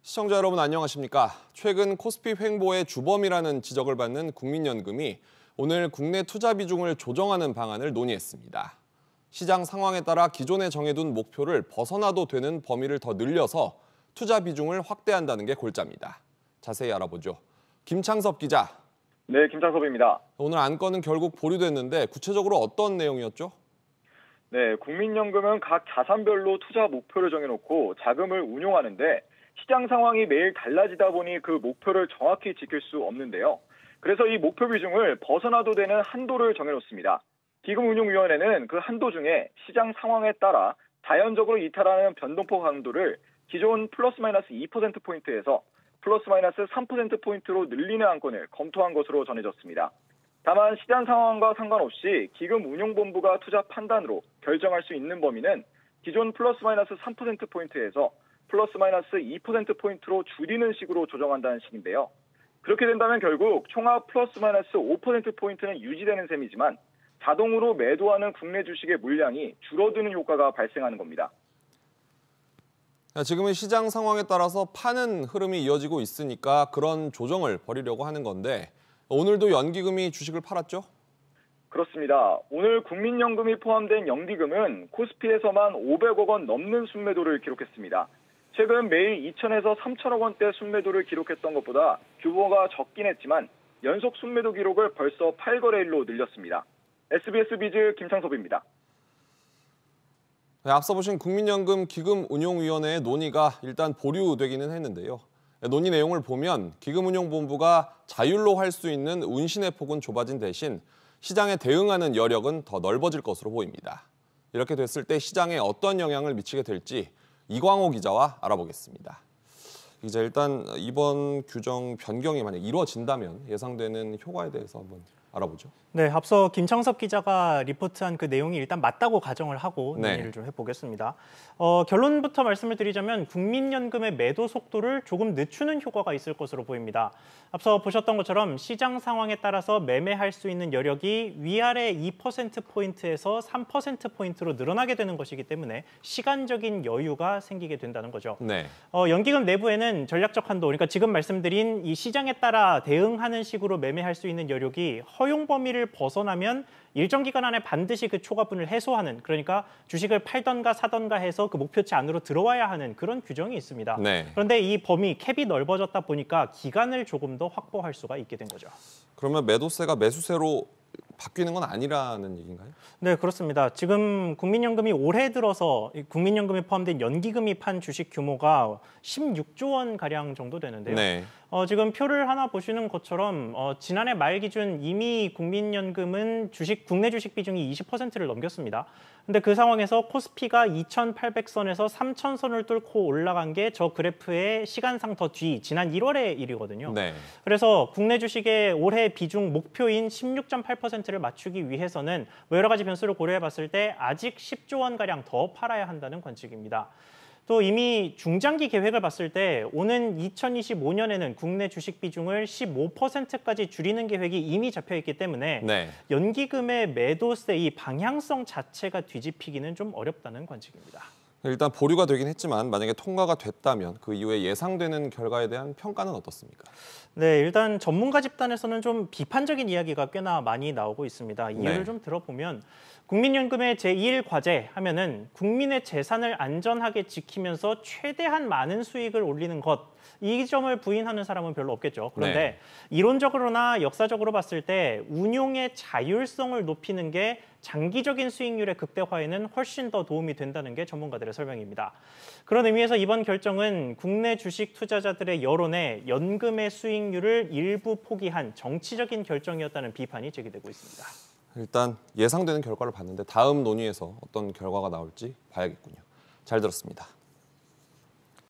시청자 여러분 안녕하십니까? 최근 코스피 횡보의 주범이라는 지적을 받는 국민연금이 오늘 국내 투자 비중을 조정하는 방안을 논의했습니다. 시장 상황에 따라 기존에 정해둔 목표를 벗어나도 되는 범위를 더 늘려서 투자 비중을 확대한다는 게 골자입니다. 자세히 알아보죠. 김창섭 기자. 네, 김창섭입니다. 오늘 안건은 결국 보류됐는데 구체적으로 어떤 내용이었죠? 네, 국민연금은 각 자산별로 투자 목표를 정해놓고 자금을 운용하는데 시장 상황이 매일 달라지다 보니 그 목표를 정확히 지킬 수 없는데요. 그래서 이 목표 비중을 벗어나도 되는 한도를 정해놓습니다. 기금운용위원회는 그 한도 중에 시장 상황에 따라 자연적으로 이탈하는 변동폭 한도를 기존 플러스 마이너스 2%포인트에서 플러스 마이너스 3%포인트로 늘리는 안건을 검토한 것으로 전해졌습니다. 다만 시장 상황과 상관없이 기금운용본부가 투자 판단으로 결정할 수 있는 범위는 기존 플러스 마이너스 3%포인트에서 플러스 마이너스 2%포인트로 줄이는 식으로 조정한다는 식인데요. 그렇게 된다면 결국 총합 플러스 마이너스 5%포인트는 유지되는 셈이지만 자동으로 매도하는 국내 주식의 물량이 줄어드는 효과가 발생하는 겁니다. 지금은 시장 상황에 따라서 파는 흐름이 이어지고 있으니까 그런 조정을 벌이려고 하는 건데 오늘도 연기금이 주식을 팔았죠? 그렇습니다. 오늘 국민연금이 포함된 연기금은 코스피에서만 500억 원 넘는 순매도를 기록했습니다. 최근 매일 2천에서 3천억 원대 순매도를 기록했던 것보다 규모가 적긴 했지만 연속 순매도 기록을 벌써 8거래일로 늘렸습니다. SBS 비즈 김창섭입니다. 네, 앞서 보신 국민연금 기금운용위원회의 논의가 일단 보류되기는 했는데요. 논의 내용을 보면 기금운용본부가 자율로 할 수 있는 운신의 폭은 좁아진 대신 시장에 대응하는 여력은 더 넓어질 것으로 보입니다. 이렇게 됐을 때 시장에 어떤 영향을 미치게 될지 이광호 기자와 알아보겠습니다. 기자, 일단 이번 규정 변경이 만약 이루어진다면 예상되는 효과에 대해서 한번 알아보죠. 네, 앞서 김창섭 기자가 리포트한 그 내용이 일단 맞다고 가정을 하고 논의를 좀 해보겠습니다. 결론부터 말씀을 드리자면 국민연금의 매도 속도를 조금 늦추는 효과가 있을 것으로 보입니다. 앞서 보셨던 것처럼 시장 상황에 따라서 매매할 수 있는 여력이 위아래 2%포인트에서 3%포인트로 늘어나게 되는 것이기 때문에 시간적인 여유가 생기게 된다는 거죠. 네. 연기금 내부에는 전략적 한도, 그러니까 지금 말씀드린 이 시장에 따라 대응하는 식으로 매매할 수 있는 여력이 허용 범위를 벗어나면 일정 기간 안에 반드시 그 초과분을 해소하는, 그러니까 주식을 팔던가 사던가 해서 그 목표치 안으로 들어와야 하는 그런 규정이 있습니다. 네. 그런데 이 범위, 캡이 넓어졌다 보니까 기간을 조금 더 확보할 수가 있게 된 거죠. 그러면 매도세가 매수세로 바뀌는 건 아니라는 얘기인가요? 네, 그렇습니다. 지금 국민연금이 올해 들어서 국민연금이 포함된 연기금이 판 주식 규모가 16조 원 가량 정도 되는데요. 네. 지금 표를 하나 보시는 것처럼 지난해 말 기준 이미 국민연금은 국내 주식 비중이 20%를 넘겼습니다. 근데 그 상황에서 코스피가 2,800선에서 3,000선을 뚫고 올라간 게 저 그래프의 시간상 더 뒤, 지난 1월의 일이거든요. 네. 그래서 국내 주식의 올해 비중 목표인 16.8%를 맞추기 위해서는 여러 가지 변수를 고려해 봤을 때 아직 10조 원가량 더 팔아야 한다는 관측입니다. 또 이미 중장기 계획을 봤을 때 오는 2025년에는 국내 주식 비중을 15%까지 줄이는 계획이 이미 잡혀 있기 때문에 네. 연기금의 매도세 이 방향성 자체가 뒤집히기는 좀 어렵다는 관측입니다. 일단 보류가 되긴 했지만 만약에 통과가 됐다면 그 이후에 예상되는 결과에 대한 평가는 어떻습니까? 네, 일단 전문가 집단에서는 좀 비판적인 이야기가 꽤나 많이 나오고 있습니다. 이유를 네. 좀 들어보면 국민연금의 제1 과제 하면은 국민의 재산을 안전하게 지키면서 최대한 많은 수익을 올리는 것, 이 점을 부인하는 사람은 별로 없겠죠. 그런데 네. 이론적으로나 역사적으로 봤을 때 운용의 자율성을 높이는 게 장기적인 수익률의 극대화에는 훨씬 더 도움이 된다는 게 전문가들의 설명입니다. 그런 의미에서 이번 결정은 국내 주식 투자자들의 여론에 연금의 수익률을 일부 포기한 정치적인 결정이었다는 비판이 제기되고 있습니다. 일단 예상되는 결과를 봤는데 다음 논의에서 어떤 결과가 나올지 봐야겠군요. 잘 들었습니다.